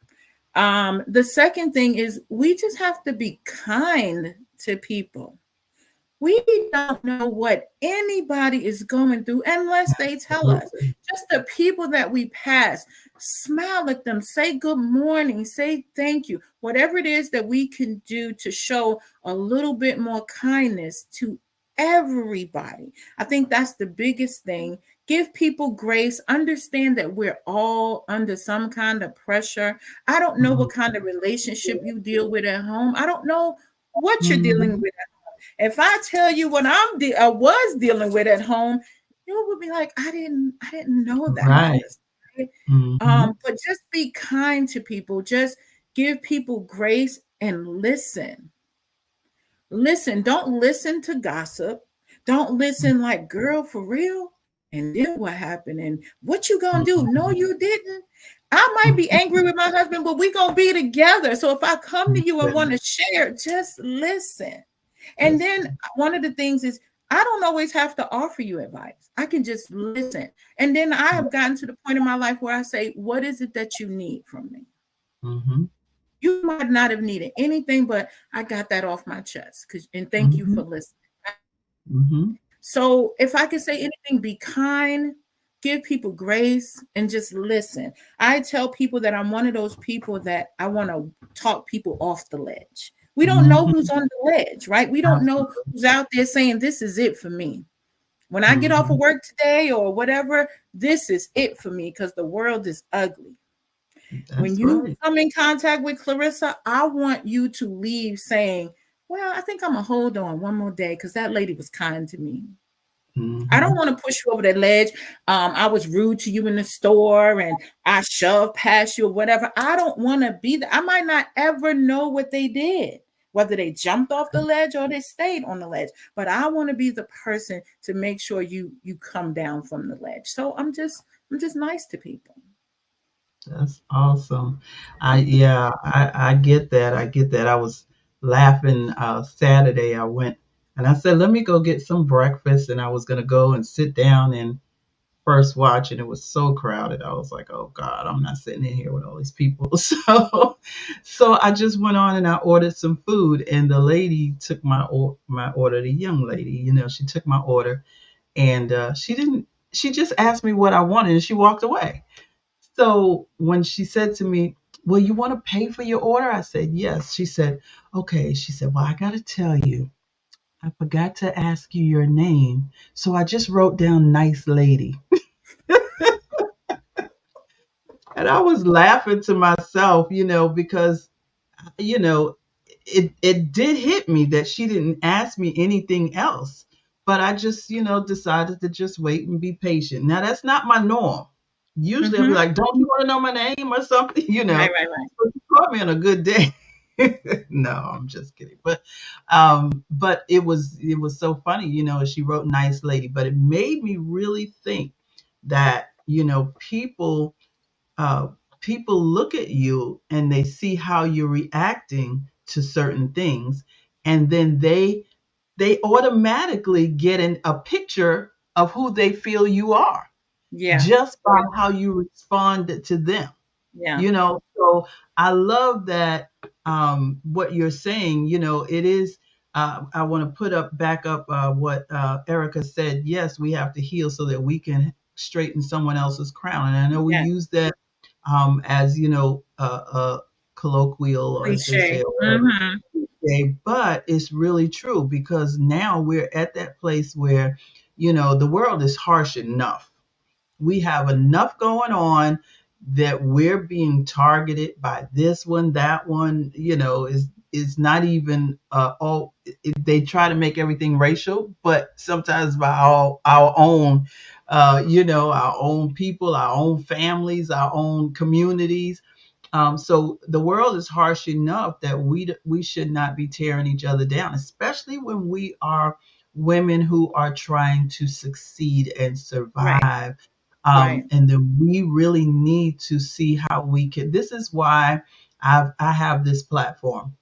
The second thing is, we just have to be kind to people. We don't know what anybody is going through unless they tell us. Absolutely. Just the people that we pass, smile at them, say good morning, say thank you, whatever it is that we can do to show a little bit more kindness to everybody. I think that's the biggest thing. Give people grace, understand that we're all under some kind of pressure. I don't know Mhm. what kind of relationship you deal with at home. I don't know what you're dealing Mhm. with. If I tell you what I was dealing with at home, you would be like, I didn't know that, Right. Clarissa. Right? Mhm. But just be kind to people. Just give people grace and listen. Listen. Don't listen to gossip. Don't listen like, girl, for real. And then what happened? And what you gonna do? No, Mhm. you didn't. I might be angry with my husband, but we gonna be together. So if I come to you and want Mhm. to share, just listen. And That's then one of the things is, I don't always have to offer you advice. I can just listen. And then I have gotten to the point in my life where I say, what is it that you need from me? Mhm. You might not have needed anything, but I got that off my chest. And thank you for Mhm. listening. Mhm. So if I can say anything, be kind, give people grace, and just listen. I tell people that I'm one of those people that I want to talk people off the ledge. We don't know Mhm. who's on the ledge, right? We don't know Absolutely. who's out there saying, this is it for me. When I get off of Mhm. work today or whatever, this is it for me, because the world is ugly. When That's you right. come in contact with Clarissa, I want you to leave saying, well, I think I'm going to hold on one more day because that lady was kind to me. I don't Mhm. want to push you over the ledge. I was rude to you in the store and I shoved past you or whatever. I don't want to be there. I might not ever know what they did, whether they jumped off the ledge or they stayed on the ledge. But I want to be the person to make sure you come down from the ledge. So I'm just nice to people. That's awesome. I get that. I get that. I was laughing Saturday. I went and I said, let me go get some breakfast. And I was gonna go and sit down and first watch, and it was so crowded. I was like, oh God, I'm not sitting in here with all these people. So I just went on and I ordered some food, and the lady took my order. The young lady, she took my order, and she didn't. She just asked me what I wanted, and she walked away. So when she said to me, well, you want to pay for your order? I said, yes. She said, okay. She said, well, I got to tell you, I forgot to ask you your name. So I just wrote down nice lady. And I was laughing to myself, because, you know, it did hit me that she didn't ask me anything else. But I just, decided to just wait and be patient. Now, that's not my norm. Usually I'll be Mm-hmm. like, don't you want to know my name or something? Right, right, right. So you caught me on a good day. No, I'm just kidding. But it was so funny, she wrote nice lady, but it made me really think that, uh, people look at you and they see how you're reacting to certain things, and then they automatically get a picture of who they feel you are Yeah. just by how you respond to them. Yeah. So I love that, what you're saying. It is, I want to put up back up what Erica said. Yes, we have to heal so that we can straighten someone else's crown. And I know we Yeah. use that as colloquial, or as they say, Cliche. or whatever. Mm-hmm. But it's really true, because now we're at that place where the world is harsh enough. We have enough going on that we're being targeted by this one, that one. Is not even all. They try to make everything racial, but sometimes by our own, our own people, our own families, our own communities. So the world is harsh enough that we should not be tearing each other down, especially when we are women who are trying to succeed and Right. survive. Right. And then we really need to see how we can. This is why I have this platform.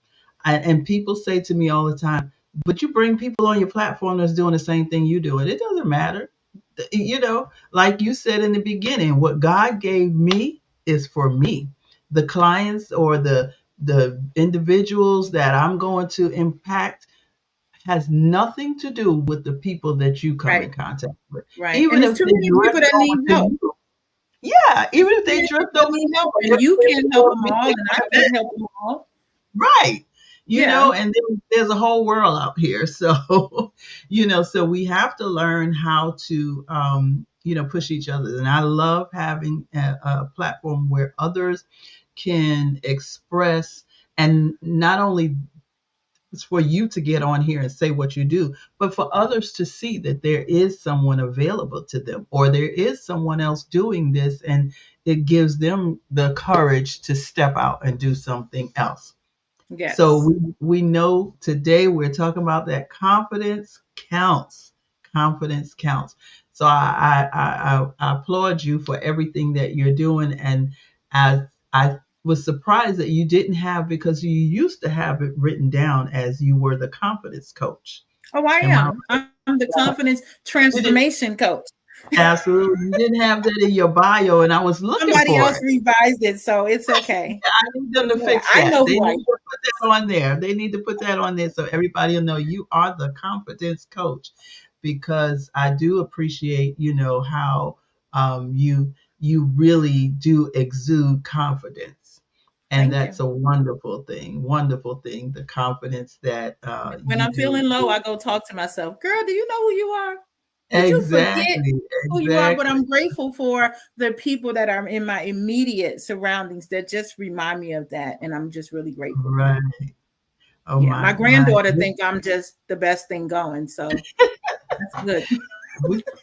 And people say to me all the time, but you bring people on your platform that's doing the same thing you do, and it doesn't matter. Like you said in the beginning, what God gave me is for me. The clients or the individuals that I'm going to impact has nothing to do with the people that you come Right. in contact with. Right. And Even there's if too they many people drift that over need to help. you. Yeah, There's even if too they many drift people that over to need help, you, and you can't help them all, they and I want can't that. help them all. Right. Yeah. And then there's a whole world out here. So, so we have to learn how to, push each other. And I love having a platform where others can express, and not only it's for you to get on here and say what you do, but for others to see that there is someone available to them, or there is someone else doing this, and it gives them the courage to step out and do something else. So Yes. we know today we're talking about that confidence counts. Confidence counts. So I applaud you for everything that you're doing. And I was surprised that you didn't have, because you used to have it written down as you were the confidence coach. Oh, I Am I am. I'm the right? confidence You didn't, transformation coach. absolutely. You didn't have that in your bio, and I was looking Somebody for else it. revised it, so it's okay. I need them to fix I that. know They who I need am. to put that on there. They need to put that on there so everybody will know you are the confidence coach. Because I do appreciate, how you really do exude confidence, and Thank that's you. a wonderful thing. Wonderful thing. The confidence that When you I'm do. feeling low, I go talk to myself. Girl, do you know who you are? Did you forget Exactly. who you are? But Exactly. I'm grateful for the people that are in my immediate surroundings that just remind me of that. And I'm just really grateful for Right. them. Oh Yeah. My my. granddaughter think I'm just the best thing going. So that's good.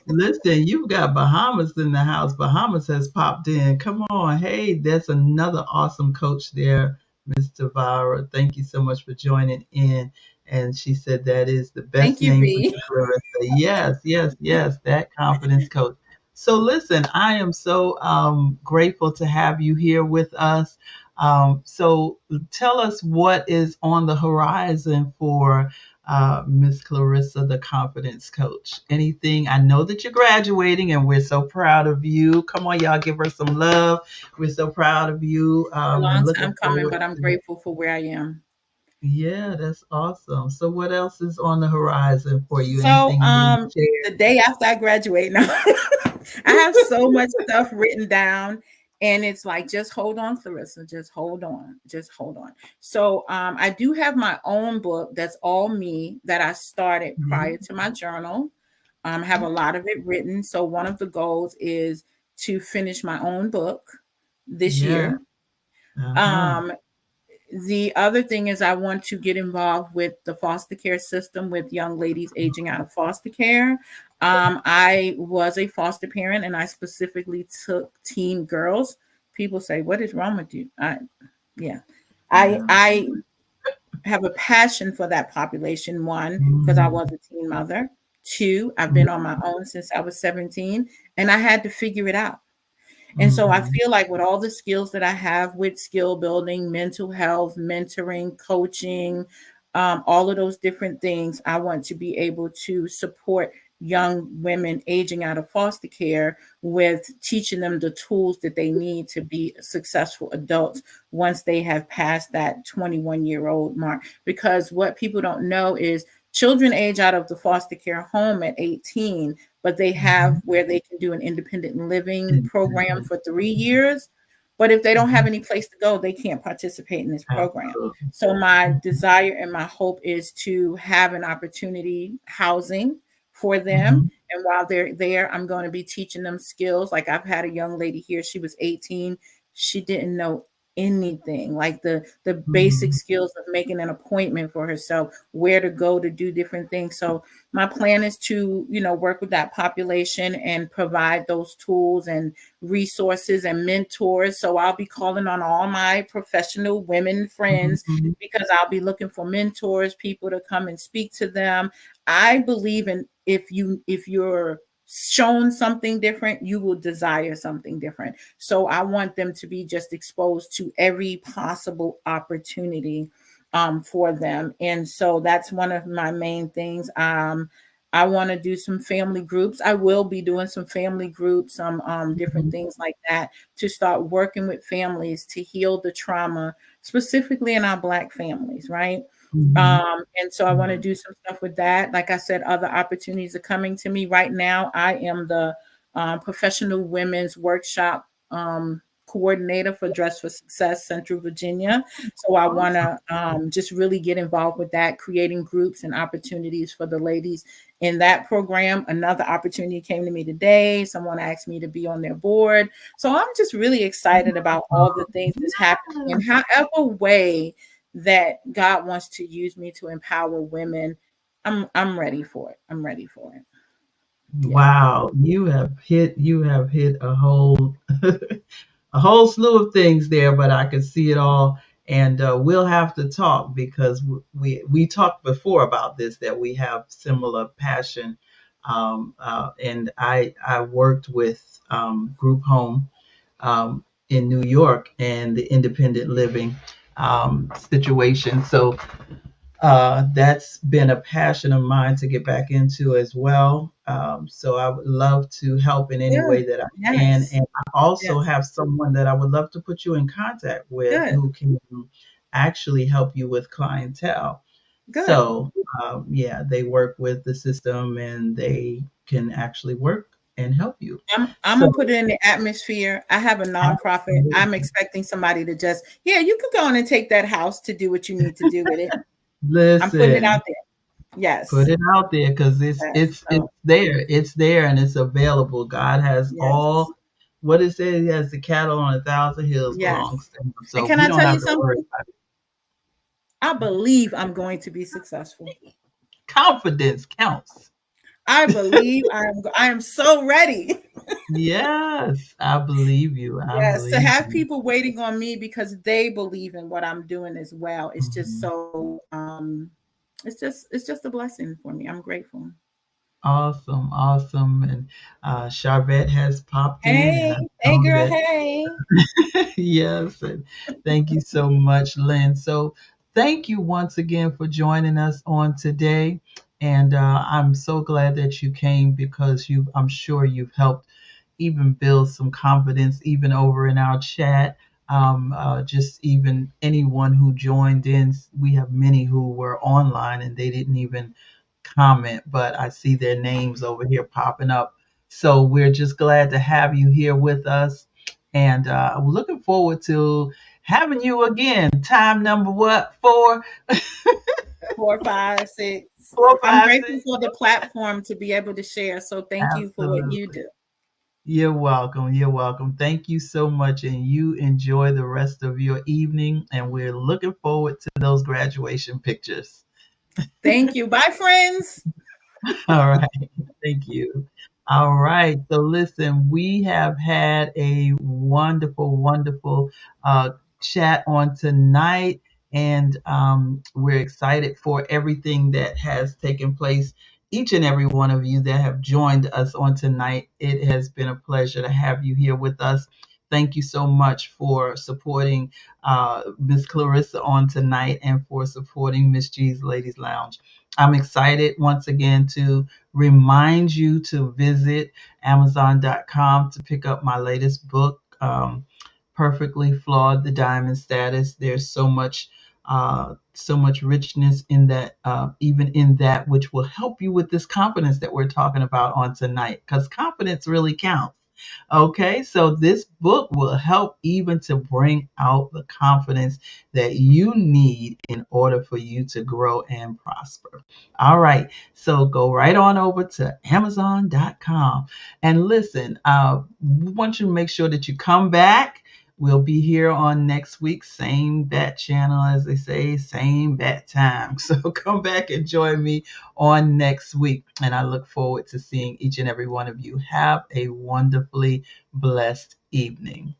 Listen, you've got Bahamas in the house. Bahamas has popped in. Come on. Hey, that's another awesome coach there, Mr. Vara. Thank you so much for joining in. And she said that is the Thank best you, name for B. you, Clarissa. Yes, yes, yes, that confidence coach. So listen, I am so grateful to have you here with us. So tell us what is on the horizon for Miss Clarissa, the confidence coach. Anything? I know that you're graduating, and we're so proud of you. Come on, y'all, give her some love. We're so proud of you, A and long looking time coming, forward but I'm to. grateful for where I am. Yeah, that's awesome. So, what else is on the horizon for you? So Anything you want to the day after I graduate now, I have so much stuff written down. And it's like, just hold on, Clarissa. Just hold on. Just hold on. So I do have my own book that's all me that I started share? prior to my journal. I have a lot of it written. So one of the goals is to finish my own book this Yeah. year. Uh-huh. Um, the other thing is I want to get involved with the foster care system with young ladies aging out of foster care. I was a foster parent and I specifically took teen girls. People say, "What is wrong with you?" Yeah, Yeah. I have a passion for that population. One, because I Mm. was a teen mother. Two, I've Mm. been on my own since I was 17, and I had to figure it out. And so I Mhm. feel like with all the skills that I have with skill building, mental health, mentoring, coaching, all of those different things, I want to be able to support young women aging out of foster care with teaching them the tools that they need to be successful adults once they have passed that 21-year-old mark. Because what people don't know is children age out of the foster care home at 18, but they have Mhm. where they can do an independent living program Independent. for 3 years. But if they don't have Mhm. any place to go, they can't participate in this program. Absolutely. So my Mhm. desire and my hope is to have an opportunity housing for them. Mhm. And while they're there, I'm going to be teaching them skills. Like I've had a young lady here, she was 18. She didn't know anything, like the basic Mhm. skills of making an appointment for herself, where to go to do different things. So my plan is to, work with that population and provide those tools and resources and mentors. So I'll be calling on all my professional women friends Mhm. because I'll be looking for mentors, people to come and speak to them. I believe in if you're shown something different, you will desire something different. So I want them to be just exposed to every possible opportunity for them. And so that's one of my main things. I want to do some family groups. I will be doing some family groups, some different Mhm. things like that to start working with families to heal the trauma, specifically in our Black families, right? Mhm. And so I want to do some stuff with that. Like I said, other opportunities are coming to me right now. I am the professional women's workshop coordinator for Dress for Success Central Virginia. So I want Awesome. to just really get involved with that, creating groups and opportunities for the ladies in that program. Another opportunity came to me today. Someone asked me to be on their board. So I'm just really excited about all the things that's happening in Yes. however way that God wants to use me to empower women. I'm ready for it. I'm ready for it. Yeah. Wow, you have hit a whole a whole slew of things there, but I can see it all. And we'll have to talk because we talked before about this, that we have similar passion. And I worked with group home in New York and the independent living situation. So that's been a passion of mine to get back into as well. So I would love to help in any Good. way that I can. Yes. And I also Yes. have someone that I would love to put you in contact with Good. who can actually help you with clientele. Good. So, yeah, they work with the system and they can actually work and help you. I'm So, gonna put it in the atmosphere. I have a nonprofit. I'm absolutely. expecting somebody to just, yeah, you can go on and take that house to do what you need to do with it. I'm putting it out Listen, there. put Yes. it out there because it's Yes. it's So it's there. It's there and it's available. God has yes. all what it says. He has the cattle on 1,000 hills Yes. belongs to him. And So can we I don't tell have you to worry something? about I believe I'm going to be successful. it. Confidence counts. I believe I am so ready. Yes, I believe you. I Yes, to believe have you. people waiting on me because they believe in what I'm doing as well. It's just Mhm. so it's just a blessing for me. I'm grateful. Awesome, awesome. And Charvette has popped in, and Hey, I hey know girl, that. hey. Yes, and thank you so much, Lynn. So, thank you once again for joining us on today. And I'm so glad that you came because I'm sure you've helped even build some confidence, even over in our chat. Just even anyone who joined in, we have many who were online and they didn't even comment, but I see their names over here popping up. So we're just glad to have you here with us. And we're looking forward to having you again. Time number what? Four, 4, 5, 6. four, I'm five, grateful six. for the platform to be able to share. So thank you for what you Absolutely. do. You're welcome. You're welcome. Thank you so much. And you enjoy the rest of your evening. And we're looking forward to those graduation pictures. Thank you. Bye, friends. All right. Thank you. All right. So listen, we have had a wonderful, wonderful chat on tonight, and we're excited for everything that has taken place each and every one of you that have joined us on tonight. It has been a pleasure to have you here with us. Thank you so much for supporting Miss Clarissa on tonight and for supporting Miss G's Ladies Lounge. I'm excited once again to remind you to visit Amazon.com to pick up my latest book, Perfectly Flawed: The Diamond Status. There's so much richness in that, even in that, which will help you with this confidence that we're talking about on tonight, because confidence really counts. Okay, so this book will help even to bring out the confidence that you need in order for you to grow and prosper. All right, so go right on over to Amazon.com and listen. We want you to make sure that you come back. We'll be here on next week, same bat channel, as they say, same bat time. So come back and join me on next week. And I look forward to seeing each and every one of you. Have a wonderfully blessed evening.